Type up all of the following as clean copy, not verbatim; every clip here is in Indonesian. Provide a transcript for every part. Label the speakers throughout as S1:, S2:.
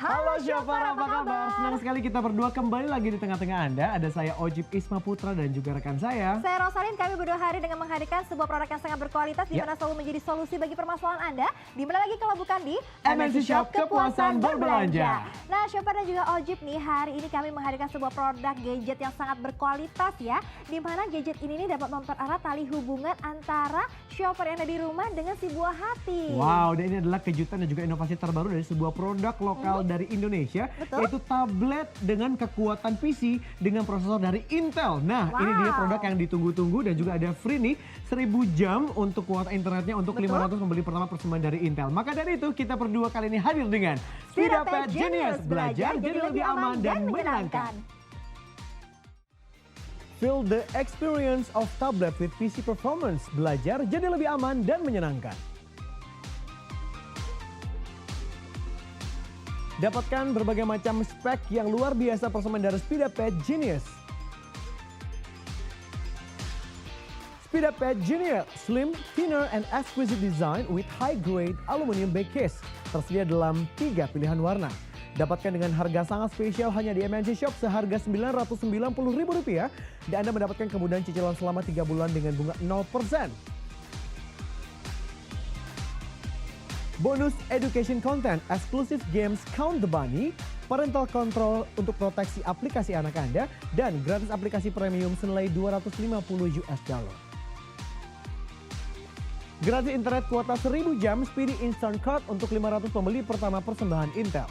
S1: Halo Shopper, apa kabar? Senang sekali kita berdua kembali lagi di tengah-tengah Anda. Ada saya Ojib Isma Putra dan juga rekan saya
S2: Rosalin. Kami berdua hari dengan menghadirkan sebuah produk yang sangat berkualitas di mana selalu menjadi solusi bagi permasalahan Anda. Di mana lagi kalau bukan di
S1: MNC Shop Kepuasan Berbelanja.
S2: Nah, Shopper dan juga Ojib nih, hari ini kami menghadirkan sebuah produk gadget yang sangat berkualitas ya. Di mana gadget ini dapat mempererat tali hubungan antara shopper yang ada di rumah dengan si buah hati.
S1: Wow, dan ini adalah kejutan dan juga inovasi terbaru dari sebuah produk lokal dari Indonesia.
S2: Betul.
S1: Yaitu tablet dengan kekuatan PC dengan prosesor dari Intel. Nah, ini dia produk yang ditunggu-tunggu dan juga ada free nih 1000 jam untuk kuota internetnya untuk 500 pembeli pertama persembahan dari Intel. Maka dari itu kita berdua kali ini hadir dengan SpeedaPad Genius, belajar jadi lebih aman dan menyenangkan. Feel the experience of tablet with PC performance. Belajar jadi lebih aman dan menyenangkan. Dapatkan berbagai macam spek yang luar biasa persembahan dari SpeedaPad Genius. SpeedaPad Genius, slim, thinner, and exquisite design with high-grade aluminum base case. Tersedia dalam 3 pilihan warna. Dapatkan dengan harga sangat spesial hanya di MNC Shop seharga Rp990.000 dan Anda mendapatkan kemudahan cicilan selama 3 bulan dengan bunga 0%. Bonus education content, exclusive games Count the Bunny, parental control untuk proteksi aplikasi anak Anda, dan gratis aplikasi premium senilai $250. Gratis internet kuota 1000 jam Speedy Instant Card untuk 500 pembeli pertama persembahan Intel.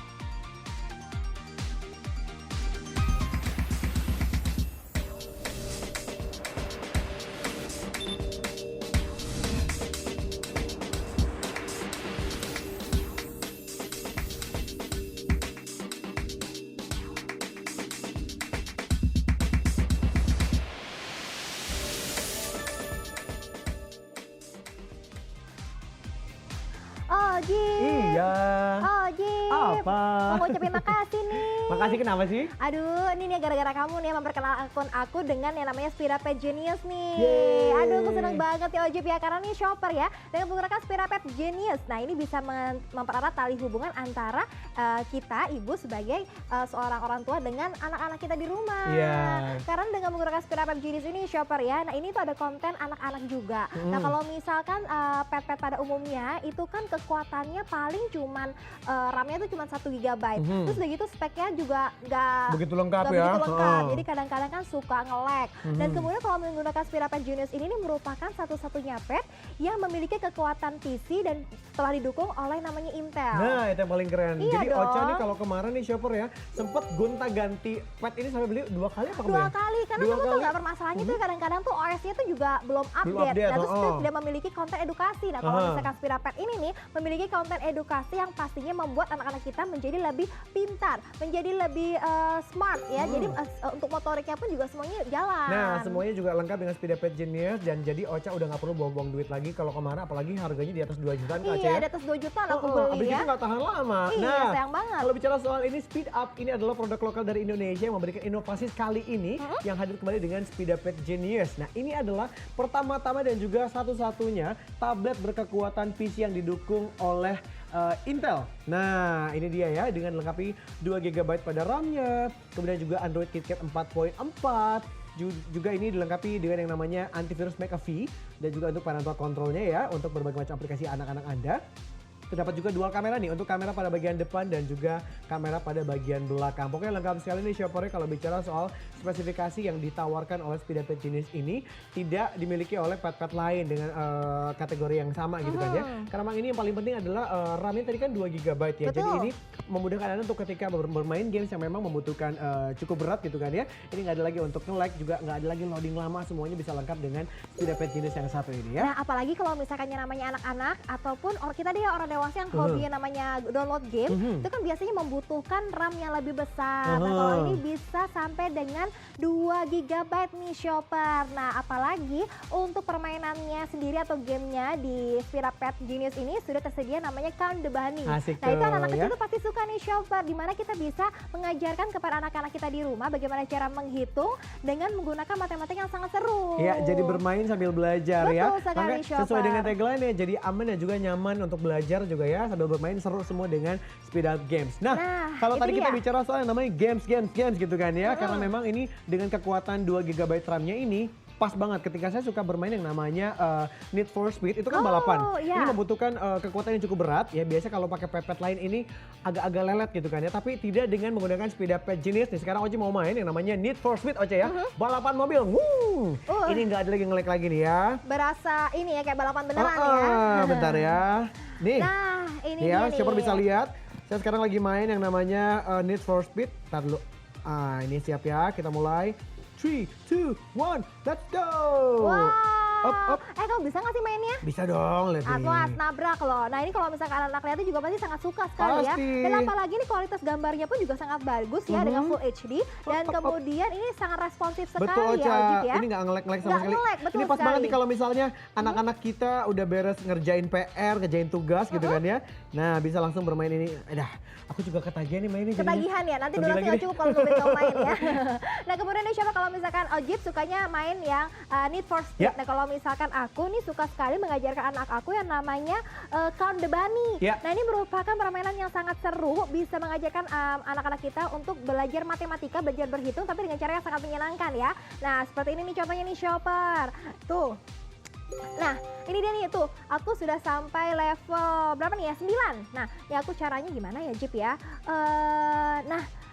S2: Ojib.
S1: Iya.
S2: Ojib.
S1: Apa?
S2: Mau ngucapin makasih nih.
S1: Makasih kenapa sih?
S2: Aduh, ini nih gara-gara kamu nih memperkenalkan akun aku dengan yang namanya SpeedaPad Genius nih.
S1: Yeay.
S2: Aduh, aku seneng banget ya Ojib ya, karena nih shopper ya dengan menggunakan SpeedaPad Genius. Nah, ini bisa mempererat tali hubungan antara kita ibu sebagai seorang orang tua dengan anak-anak kita di rumah.
S1: Iya.
S2: Karena dengan menggunakan SpeedaPad Genius ini shopper ya, nah ini tuh ada konten anak-anak juga. Nah, kalau misalkan pad-pad pada umumnya itu kan kekuatannya paling cuman RAM-nya tuh cuma 1 GB. Terus udah gitu speknya juga nggak
S1: Begitu lengkap
S2: nggak
S1: ya.
S2: begitu lengkap. Jadi kadang-kadang kan suka nge-lag. Dan kemudian kalau menggunakan SpeedaPad Genius ini merupakan satu-satunya pad yang memiliki kekuatan PC dan telah didukung oleh namanya Intel.
S1: Nah, itu yang paling keren.
S2: Iya
S1: Jadi
S2: dong.
S1: Ocha nih kalau kemarin nih shopper ya sempet gonta-ganti pad ini sampai beli 2 kali apa
S2: Dua kali, karena
S1: Dua
S2: kamu tuh
S1: kali.
S2: nggak permasalahannya tuh kadang-kadang tuh OS-nya tuh juga belum update.
S1: update,
S2: Nah, terus
S1: oh.
S2: tidak memiliki konten edukasi. Nah, kalau misalkan SpeedaPad ini nih memiliki konten edukasi yang pastinya membuat anak-anak kita menjadi lebih pintar, menjadi lebih smart ya. Jadi untuk motoriknya pun juga semuanya jalan.
S1: Nah, semuanya juga lengkap dengan SpeedaPad Genius dan jadi Ocha udah nggak perlu buang-buang duit lagi kalau kemarin, apalagi harganya di atas 2 jutaan Kak Aca
S2: Iya,
S1: ya.
S2: di atas 2 jutaan aku
S1: Abis
S2: beli
S1: itu
S2: ya.
S1: nggak tahan lama.
S2: Iya,
S1: Nah,
S2: sayang banget.
S1: kalau bicara soal ini Speed Up, ini adalah produk lokal dari Indonesia yang memberikan inovasi kali ini yang hadir kembali dengan SpeedaPad Genius. Nah, ini adalah pertama-tama dan juga satu-satunya tablet berkekuatan PC yang didukung oleh Intel. Nah, ini dia ya dengan lengkapi 2 GB pada RAM-nya, kemudian juga Android KitKat 4.4. Juga ini dilengkapi dengan yang namanya antivirus McAfee dan juga untuk parental controlnya ya untuk berbagai macam aplikasi anak-anak Anda. Terdapat juga dual kamera nih untuk kamera pada bagian depan dan juga kamera pada bagian belakang. Pokoknya lengkap sekali nih shoppernya kalau bicara soal spesifikasi yang ditawarkan oleh SpeedaPad Genius ini tidak dimiliki oleh pad-pad lain dengan kategori yang sama gitu kan ya. Karena memang ini yang paling penting adalah RAM-nya tadi kan 2 GB ya.
S2: Betul.
S1: Jadi ini memudahkan Anda untuk ketika bermain games yang memang membutuhkan cukup berat gitu kan ya. Ini nggak ada lagi untuk nge-lag, juga nggak ada lagi loading lama, semuanya bisa lengkap dengan SpeedaPad Genius yang satu ini ya.
S2: Nah, apalagi kalau misalkan yang namanya anak-anak ataupun kita dia orang dewasa yang hobi yang namanya download game, itu kan biasanya membutuhkan RAM yang lebih besar. Nah, kalau ini bisa sampai dengan 2 GB nih shopper. Nah, apalagi untuk permainannya sendiri atau gamenya di SpeedaPad Genius ini sudah tersedia namanya Count the Bunny.
S1: Asik
S2: Nah, itu
S1: tuh,
S2: anak-anak
S1: ya.
S2: kecil tuh pasti suka nih shopper, dimana kita bisa mengajarkan kepada anak-anak kita di rumah bagaimana cara menghitung dengan menggunakan matematika yang sangat seru.
S1: Ya, jadi bermain sambil belajar ya.
S2: Betul sekali,
S1: Makanya sesuai
S2: shopper.
S1: dengan tagline ya, jadi aman dan juga nyaman untuk belajar juga ya sambil bermain seru semua dengan Speed Up Games. Nah, kalau
S2: itu
S1: tadi kita
S2: dia.
S1: bicara soal yang namanya games gitu kan ya, karena memang ini dengan kekuatan 2 GB RAM-nya ini pas banget ketika saya suka bermain yang namanya Need for Speed, itu kan balapan.
S2: Iya.
S1: Ini membutuhkan kekuatan yang cukup berat ya. Biasanya kalau pakai pepet lain ini agak-agak lelet gitu kan ya, tapi tidak dengan menggunakan Speed Up Pet Genius. Nih sekarang Oce mau main yang namanya Need for Speed Oce ya. Balapan mobil. Ini nggak ada lagi nge-lag lagi nih ya.
S2: Berasa ini ya kayak balapan beneran ya.
S1: Bentar ya. Nih.
S2: Nah, ini
S1: ya,
S2: dia
S1: siapa
S2: nih.
S1: bisa lihat? Saya sekarang lagi main yang namanya Need for Speed. Ntar dulu. Ini siap ya, kita mulai. 3, 2, 1, let's go!
S2: Wow.
S1: Up.
S2: Kamu bisa nggak sih mainnya?
S1: Bisa dong, lihat
S2: Aku
S1: nih.
S2: nabrak loh. Nah ini kalau misalkan anak lihat juga pasti sangat suka sekali ya.
S1: Pasti.
S2: Dan apalagi ini kualitas gambarnya pun juga sangat bagus ya dengan Full HD. Dan kemudian ini sangat responsif sekali
S1: Betul,
S2: ya
S1: Ocha.
S2: Ojip ya.
S1: Ini nggak nge-lag sama
S2: Nggak
S1: sekali.
S2: nge-lag, betul
S1: Ini pas banget
S2: sekali.
S1: nih kalau misalnya anak-anak kita udah beres ngerjain PR, ngerjain tugas gitu kan ya. Nah, bisa langsung bermain ini. Aku juga ketagihan nih mainnya.
S2: Ketagihan ya, nanti durasi nggak cukup kalau nungguin kamu main ya. Nah kemudian nih siapa kalau misalkan Ojip sukanya main yang Need for Speed. Nah kalau misalkan aku nih suka sekali mengajarkan anak aku yang namanya Count the Bunny. Nah ini merupakan permainan yang sangat seru, bisa mengajarkan anak-anak kita untuk belajar matematika, belajar berhitung tapi dengan cara yang sangat menyenangkan ya. Nah seperti ini nih contohnya nih Shopper. Tuh. Nah ini dia nih tuh, aku sudah sampai level berapa nih ya, 9. Nah ya aku caranya gimana ya Jip ya.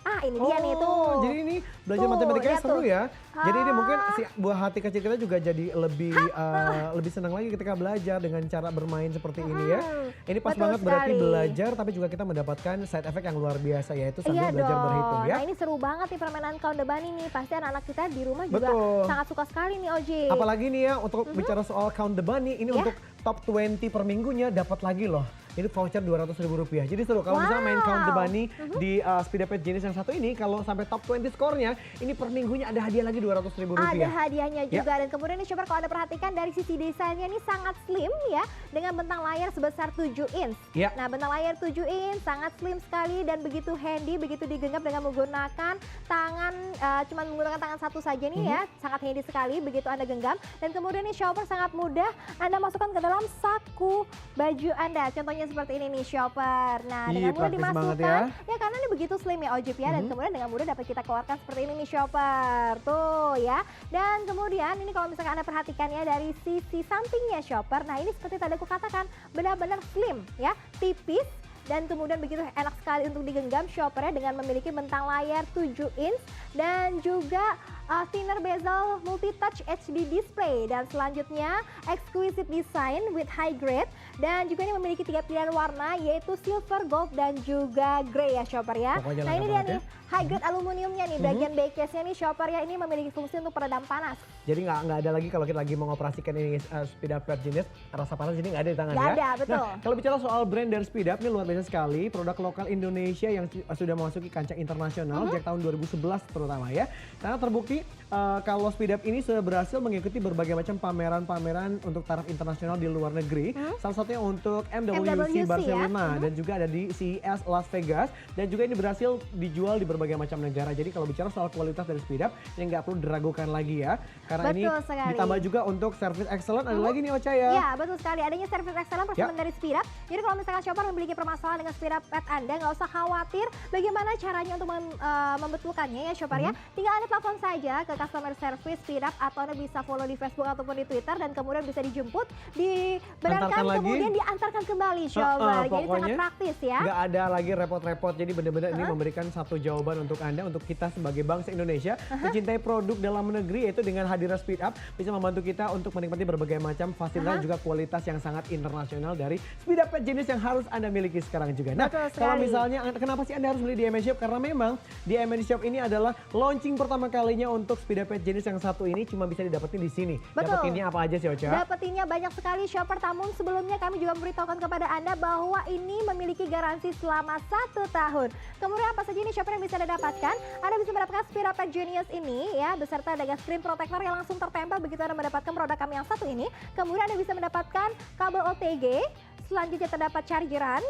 S2: Ini dia nih tuh.
S1: Jadi ini belajar matematikanya seru ya. Jadi ini mungkin si buah hati kecil kita juga jadi lebih senang lagi ketika belajar dengan cara bermain seperti ini ya. Ini pas banget berarti belajar tapi juga kita mendapatkan side effect yang luar biasa yaitu sambil belajar berhitung ya.
S2: Nah ini seru banget nih permainan Count the Bunny nih. Pasti anak-anak kita di rumah juga sangat suka sekali nih Oji.
S1: Apalagi nih ya untuk bicara soal Count the Bunny ini untuk top 20 per minggunya dapat lagi loh. Ini voucher Rp200.000. Jadi seru kalau misalnya main Count the Bunny di Speed Up Genius yang satu ini, kalau sampai top 20 skornya, ini per minggunya ada hadiah lagi Rp200.000.
S2: Ada hadiahnya juga dan kemudian nih coba kalau Anda perhatikan dari sisi desainnya ini sangat slim ya, dengan bentang layar sebesar 7 inch. Nah bentang layar 7 inch sangat slim sekali dan begitu handy, begitu digenggam dengan menggunakan tangan, cuma menggunakan tangan satu saja nih ya, sangat handy sekali begitu Anda genggam. Dan kemudian nih Shopper sangat mudah Anda masukkan ke dalam saku baju Anda. Contohnya seperti ini nih Shopper. Nah dengan mudah dimasukkan ya karena ini begitu slim ya Ojip ya, dan kemudian dengan mudah dapat kita keluarkan seperti ini nih Shopper. Tuh ya. Dan kemudian ini kalau misalkan Anda perhatikan ya dari sisi sampingnya Shopper. Nah ini seperti tadi aku katakan benar-benar slim ya, tipis. Dan kemudian begitu enak sekali untuk digenggam Shoppernya dengan memiliki bentang layar 7 inch dan juga thinner bezel multi-touch HD display. Dan selanjutnya exquisite design with high grade, dan juga ini memiliki 3 pilihan warna yaitu silver, gold, dan juga grey ya Shopper ya. Nah ini dia nih high grade aluminiumnya nih, bagian backcase-nya nih Shopper ya, ini memiliki fungsi untuk peredam panas.
S1: Jadi nggak ada lagi kalau kita lagi mengoperasikan ini Speed Up Genius, rasa panas jadi nggak ada di tangan ya.
S2: Nggak ada, betul.
S1: Nah kalau bicara soal brand dari Speed Up ini luar biasa sekali, produk lokal Indonesia yang sudah memasuki kancah internasional sejak tahun 2011 terutama ya. Karena terbukti kalau Speed Up ini sudah berhasil mengikuti berbagai macam pameran-pameran untuk taraf internasional di luar negeri. Salah satunya untuk MWC Barcelona dan juga ada di CES Las Vegas, dan juga ini berhasil dijual di berbagai macam negara. Jadi kalau bicara soal kualitas dari Speed Up yang nggak perlu diragukan lagi ya. Karena ini ditambah juga untuk service excellent ada lagi nih Ocha ya.
S2: Iya betul sekali, adanya service excellent performance dari Speed Up. Jadi kalau misalkan Shopper memiliki permasalahan dengan Speed Up Pet Anda, nggak usah khawatir bagaimana caranya untuk membetulkannya ya Shopper ya. Tinggal Anda telepon saja ke customer service Speed Up atau Anda bisa follow di Facebook ataupun di Twitter, dan kemudian bisa dijemput, dibenarkan, kemudian diantarkan kembali Shopper. Jadi sangat praktis ya.
S1: Nggak ada lagi repot-repot, jadi benar-benar ini memberikan satu jawaban untuk Anda, untuk kita sebagai bangsa Indonesia mencintai produk dalam negeri, yaitu dengan hadirnya Speed Up bisa membantu kita untuk menikmati berbagai macam fasilitas juga kualitas yang sangat internasional dari Speed Up Pet Genius yang harus Anda miliki sekarang juga. Nah kalau misalnya kenapa sih Anda harus beli di MN Shop? Karena memang di MN Shop ini adalah launching pertama kalinya untuk Speed Up Pet Genius yang satu ini, cuma bisa didapetin di sini. Dapetinnya apa aja sih Ocha?
S2: Dapetinnya banyak sekali Shopper, namun sebelumnya kami juga memberitahukan kepada Anda bahwa ini memiliki garansi selama 1 tahun. Kemudian apa saja ini Shopper yang bisa Anda dapatkan? Anda bisa mendapatkan Speed Up Pet Genius ini ya, beserta dengan screen protector yang langsung tertempel begitu Anda mendapatkan produk kami yang satu ini. Kemudian Anda bisa mendapatkan kabel OTG, selanjutnya terdapat chargeran,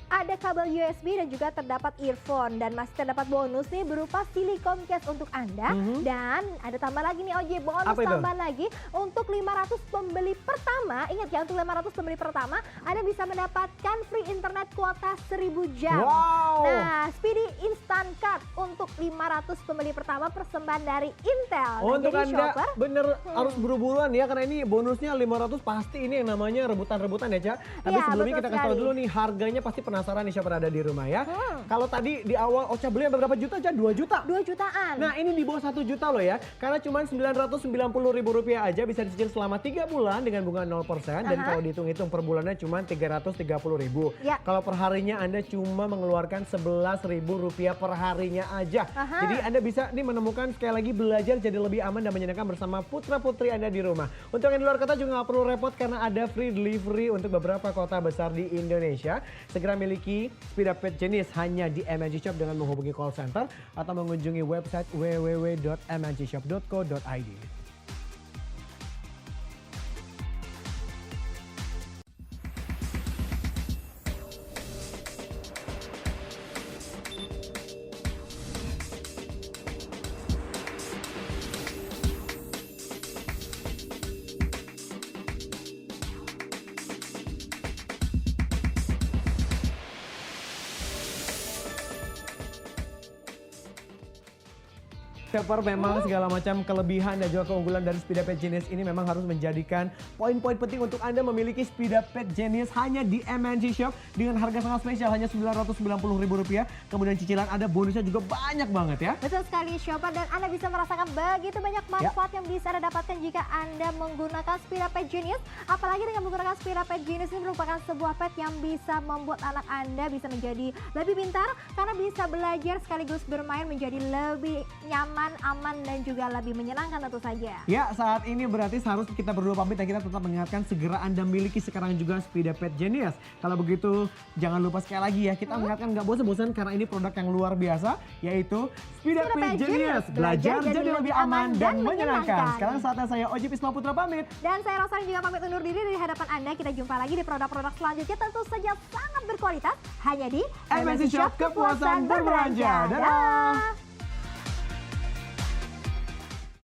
S2: ada kabel USB dan juga terdapat earphone. Dan masih terdapat bonus nih berupa silicone case untuk Anda. Dan ada tambah lagi nih Oji, bonus tambahan lagi untuk 500 pembeli pertama. Ingat ya, untuk 500 pembeli pertama Anda bisa mendapatkan free internet kuota 1000 jam. Nah, Speedy Instant Card untuk 500 pembeli pertama persembahan dari Intel.
S1: Untuk
S2: jadi
S1: Anda
S2: shopper,
S1: bener harus buru-buruan ya, karena ini bonusnya 500, pasti ini yang namanya rebutan-rebutan ya, Ca. Tapi
S2: Ya,
S1: sebelumnya
S2: betul
S1: kita kasih tahu
S2: sekali.
S1: dulu nih, harganya pasti penasaran nih siapa ada di rumah ya. Kalau tadi di awal Ocha beli berapa juta, Ca? 2 juta.
S2: 2 jutaan.
S1: Nah, ini di bawah 1 juta loh ya. Karena cuma Rp990.000 aja bisa dicicil selama 3 bulan dengan bunga 0%. Dan kalau dihitung-hitung per bulannya cuma Rp330.000.
S2: Ya.
S1: Kalau per harinya Anda cuma mengeluarkan Rp11.000 per harinya aja. Jadi Anda bisa nih menemukan sekali lagi belajar jadi lebih aman dan menyenangkan bersama putra-putri Anda di rumah. Untuk yang di luar kota juga nggak perlu repot karena ada free delivery untuk beberapa kota besar di Indonesia. Segera miliki SpeedaPet Genius hanya di MNC Shop dengan menghubungi call center atau mengunjungi website www.mncshop.co.id. Shopper, memang segala macam kelebihan dan juga keunggulan dari SpeedaPet Genius ini memang harus menjadikan poin-poin penting untuk Anda memiliki SpeedaPet Genius hanya di MNC Shop dengan harga sangat spesial hanya Rp990.000. Kemudian cicilan ada bonusnya juga banyak banget ya.
S2: Betul sekali shopper, dan Anda bisa merasakan begitu banyak manfaat yang bisa Anda dapatkan jika Anda menggunakan SpeedaPet Genius. Apalagi dengan menggunakan SpeedaPet Genius ini merupakan sebuah pet yang bisa membuat anak Anda bisa menjadi lebih pintar karena bisa belajar sekaligus bermain menjadi lebih nyaman, aman, dan juga lebih menyenangkan tentu saja.
S1: Ya, saat ini berarti seharusnya kita berdua pamit dan kita tetap mengingatkan segera Anda miliki sekarang juga SpeedaPet Genius. Kalau begitu jangan lupa sekali lagi ya, kita mengingatkan nggak bosan-bosan karena ini produk yang luar biasa, yaitu SpeedaPet Genius. Belajar jadi lebih aman dan menyenangkan. Sekarang saatnya saya Oji Pisma Putra pamit.
S2: Dan saya Rosani juga pamit undur diri dari hadapan Anda. Kita jumpa lagi di produk-produk selanjutnya, tentu saja sangat berkualitas hanya di
S1: MNC Shop, kepuasan berbelanja. Dadah.